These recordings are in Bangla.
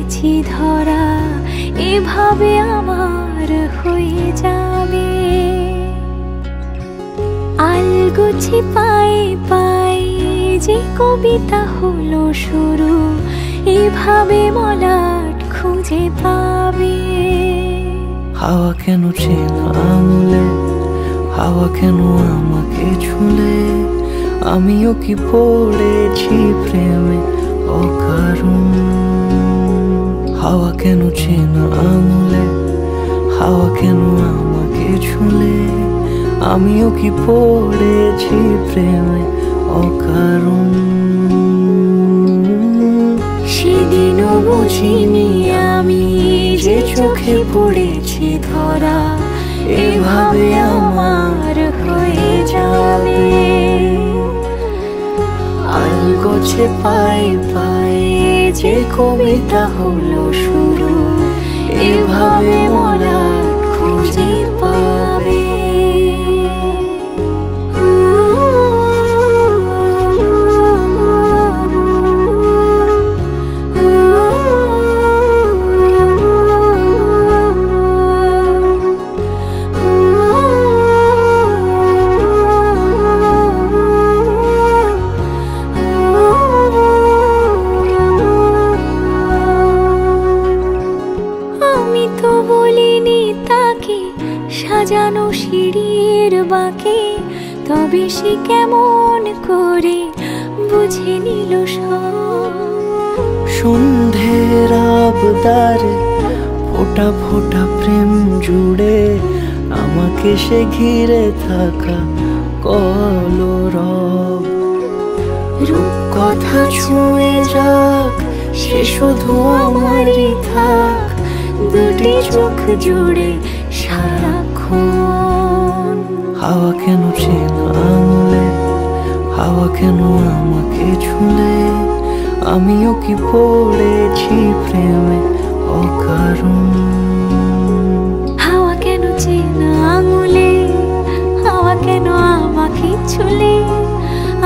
পড়েছি ধরা, এভাবে আমার হয়ে যাবে। আলগোছে পায়ে পায়ে যে কবিতা হলো শুরু, এভাবে মলাট খুঁজে পাবে। হাওয়া কেন চেনা আঙুলে, হাওয়া কেন আমাকে ছুলে, আমিও কি পড়েছি প্রেমে অকারণ। হাওয়া কেন চেনা আঙুলে, হাওয়া কেন আমাকে ছুলে, আমিও কি পড়েছি প্রেমে অকারণ। সেদিনও বুঝিনি আমি যে চোখে পড়েছি ধরা, এভাবে আমার হয়ে যাবে। আলগোছে পায়ে পায়ে যে কবিতা হলো শুরু, এভাবে মলাট খুঁজে পাবে। বলিনি তাকে সাজানো সিঁড়ির বাঁকে, তবে সে কেমন করে বুঝে নিল সব। সন্ধ্যের আবদারে ফোঁটা ফোঁটা প্রেম জুড়ে, আমাকে সে ঘিরে থাকা কলরব। রূপকথা ছুঁয়ে যাক, সে শুধু আমারই থাক, দুটি চোখ জুড়ে সারাক্ষণ। হাওয়া কেন চেনা আঙুলে, হাওয়া কেন আমাকে ছুলে, আমিও কি পড়েছি প্রেমে অকারণ। হাওয়া কেন চেনা আঙুলে, হাওয়া কেন আমাকে ছুলে,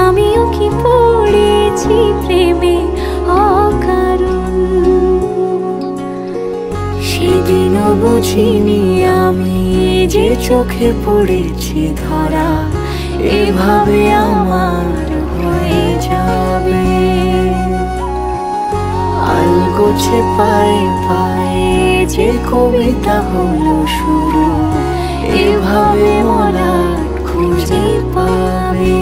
আমিও কি পড়েছি প্রেমে অকারণ। সেদিনও বুঝিনি আমি যে চোখে পড়েছি ধরা, এভাবে আমার হয়ে যাবে। আলগোছে পায়ে পায়ে যে কবিতা হলো শুরু, এভাবে মলাট খুঁজে পাবে।